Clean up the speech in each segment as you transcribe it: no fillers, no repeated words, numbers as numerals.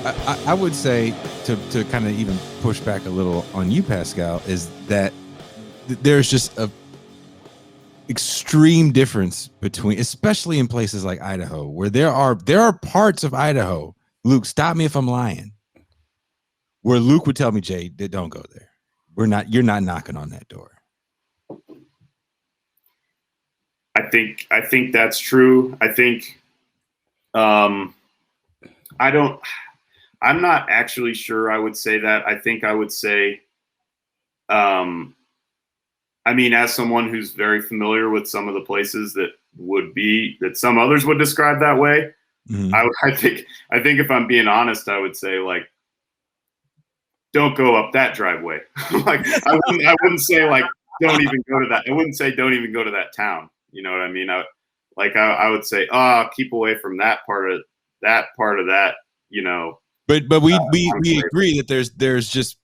I would say to kind of even push back a little on you, Pascal, is that there's just a extreme difference between, especially in places like Idaho, where there are parts of Idaho. Luke, stop me if I'm lying. Where Luke would tell me, Jay, don't go there. You're not knocking on that door. I think that's true. I think I'm not actually sure I would say that. I think I would say I mean, as someone who's very familiar with some of the places that some others would describe that way, mm-hmm. I think if I'm being honest, I would say, like, don't go up that driveway. Like, I wouldn't say, like, don't even go to that. I wouldn't say don't even go to that town. You know what I mean? I would say, keep away from that part of that. You know. But we agree that there's just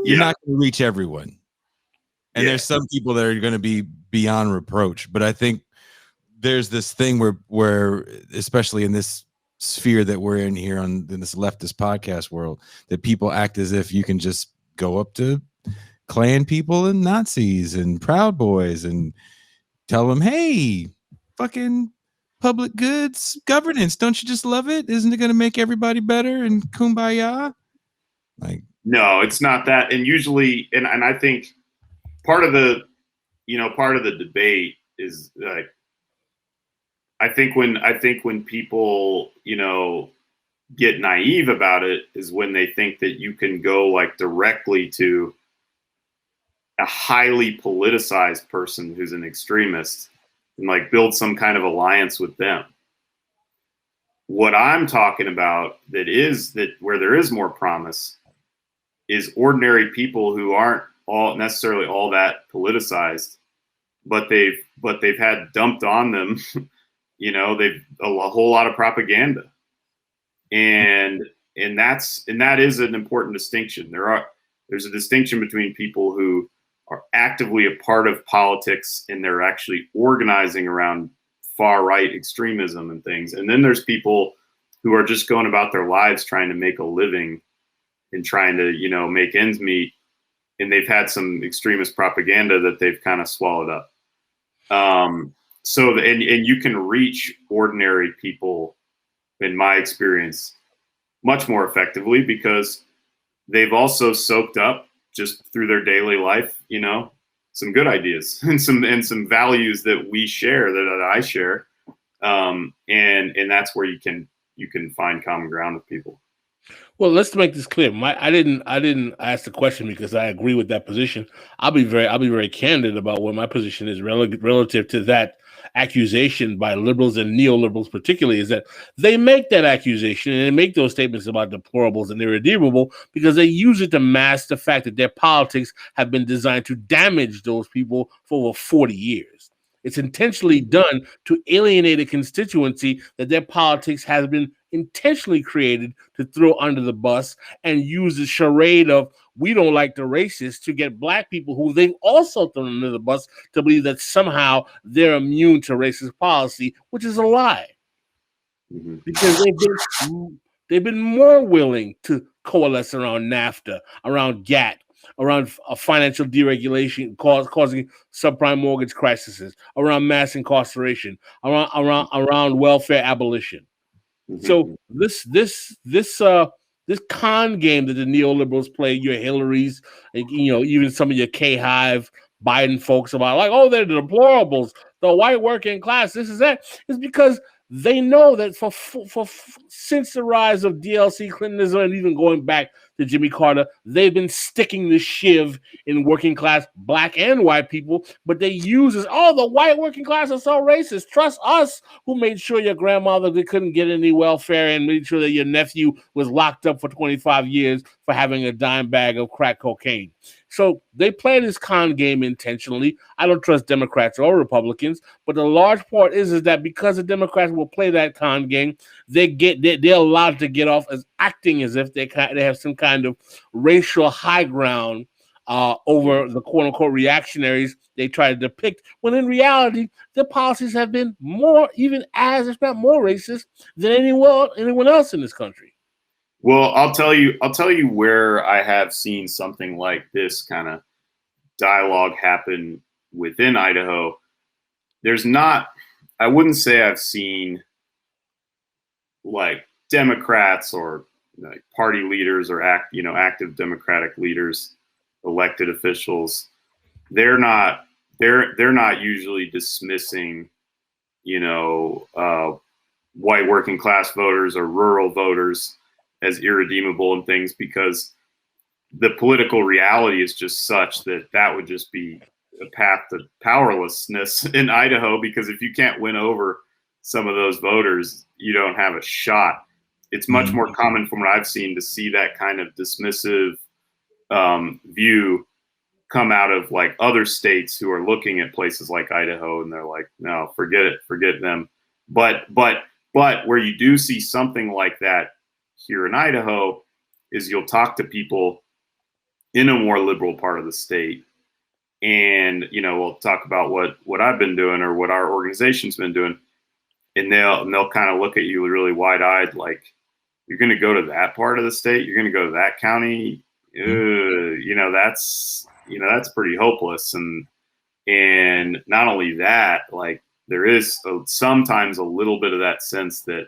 you're not going to reach everyone. And there's some people that are going to be beyond reproach. But I think there's this thing where especially in this sphere that we're in here in this leftist podcast world, that people act as if you can just go up to Klan people and Nazis and Proud Boys and tell them, hey, fucking public goods governance, don't you just love it? Isn't it going to make everybody better and kumbaya? Like, no, it's not that. And usually, and I think part of the debate is, like, I think when people, get naive about it is when they think that you can go, like, directly to a highly politicized person who's an extremist and, like, build some kind of alliance with them. What I'm talking about where there is more promise is ordinary people who aren't necessarily all that politicized, but they've had dumped on them, they've a whole lot of propaganda, and that is an important distinction. There's a distinction between people who are actively a part of politics and they're actually organizing around far right extremism and things, and then there's people who are just going about their lives trying to make a living and trying to make ends meet. And they've had some extremist propaganda that they've kind of swallowed up. So you can reach ordinary people, in my experience, much more effectively because they've also soaked up, just through their daily life, some good ideas and some values that we share, that I share, and that's where you can find common ground with people. Well, let's make this clear. I didn't ask the question because I agree with that position. I'll be very candid about what my position is relative to that accusation by liberals and neoliberals, particularly, is that they make that accusation and they make those statements about deplorables and irredeemable because they use it to mask the fact that their politics have been designed to damage those people for over 40 years. It's intentionally done to alienate a constituency that their politics has been intentionally created to throw under the bus, and use the charade of we don't like the racists to get black people who they've also thrown under the bus to believe that somehow they're immune to racist policy, which is a lie. Mm-hmm. Because they've been more willing to coalesce around NAFTA, around GATT, around financial deregulation causing subprime mortgage crises, around mass incarceration, around welfare abolition. Mm-hmm. So this con game that the neoliberals play, your Hillarys, even some of your K-Hive Biden folks about, like, oh, they're the deplorables, the white working class, this is that, is because they know that since the rise of DLC Clintonism and even going back to Jimmy Carter, they've been sticking the shiv in working class black and white people, but they use this, oh, the white working class are so racist. Trust us, who made sure your grandmother couldn't get any welfare and made sure that your nephew was locked up for 25 years for having a dime bag of crack cocaine. So they play this con game intentionally. I don't trust Democrats or Republicans, but the large part is that because the Democrats will play that con game, they're allowed to get off as acting as if they have some kind of racial high ground over the quote unquote reactionaries they try to depict, when in reality their policies have been more, even as if not more racist than anyone else in this country. Well, I'll tell you where I have seen something like this kind of dialogue happen within Idaho. There's not, I wouldn't say I've seen like Democrats or like party leaders or active Democratic leaders, elected officials. They're not they're not usually dismissing, you know, white working class voters or rural voters as irredeemable and things, because the political reality is just such that that would just be a path to powerlessness in Idaho, because if you can't win over some of those voters, you don't have a shot. It's much more common from what I've seen to see that kind of dismissive view come out of like other states who are looking at places like Idaho and they're like, no, forget it, forget them. But where you do see something like that here in Idaho is you'll talk to people in a more liberal part of the state, and we'll talk about what I've been doing or what our organization's been doing, and they'll kind of look at you really wide-eyed, like, you're going to go to that part of the state, you're going to go to that county, that's pretty hopeless. And not only that, like, there is sometimes a little bit of that sense that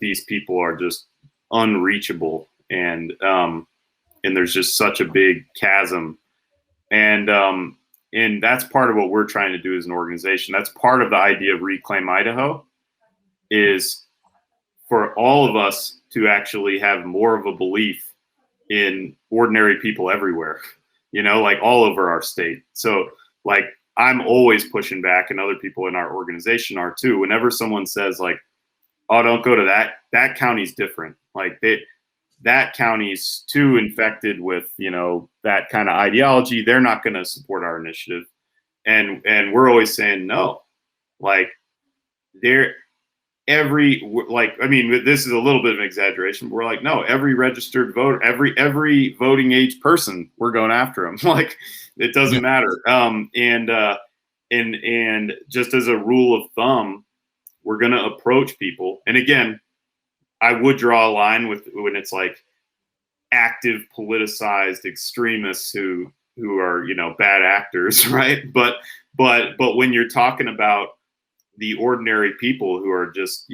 these people are just unreachable, and there's just such a big chasm, and that's part of what we're trying to do as an organization. That's part of the idea of Reclaim Idaho, is for all of us to actually have more of a belief in ordinary people everywhere, like all over our state. So like, I'm always pushing back, and other people in our organization are too, whenever someone says like, oh, don't go to that county's different. Like that county's too infected with, that kind of ideology. They're not going to support our initiative. And we're always saying, no, like this is a little bit of an exaggeration, but we're like, no, every registered voter, every voting age person, we're going after them. Like, it doesn't matter. And just as a rule of thumb, we're going to approach people. And again, I would draw a line when it's like active politicized extremists who are, bad actors, right? But when you're talking about the ordinary people who are just,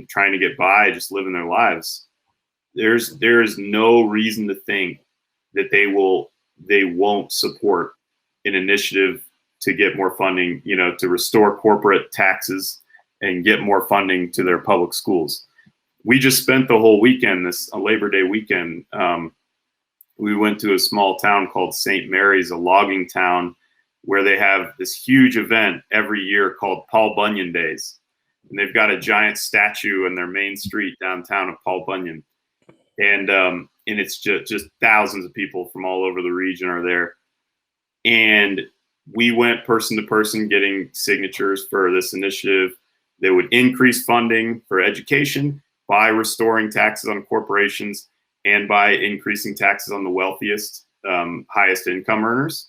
trying to get by, just living their lives, there's no reason to think that they won't support an initiative to get more funding, to restore corporate taxes and get more funding to their public schools. We just spent the whole weekend, this Labor Day weekend. We went to a small town called St. Mary's, a logging town, where they have this huge event every year called Paul Bunyan Days. And they've got a giant statue in their main street downtown of Paul Bunyan. And it's just thousands of people from all over the region are there. And we went person to person getting signatures for this initiative. They would increase funding for education by restoring taxes on corporations and by increasing taxes on the wealthiest, highest income earners.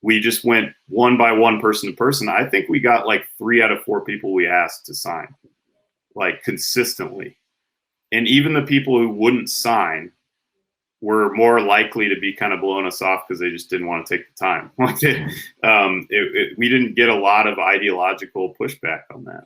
We just went one by one, person to person. I think we got like 3 out of 4 people we asked to sign, like, consistently. And even the people who wouldn't sign were more likely to be kind of blowing us off because they just didn't want to take the time. We didn't get a lot of ideological pushback on that.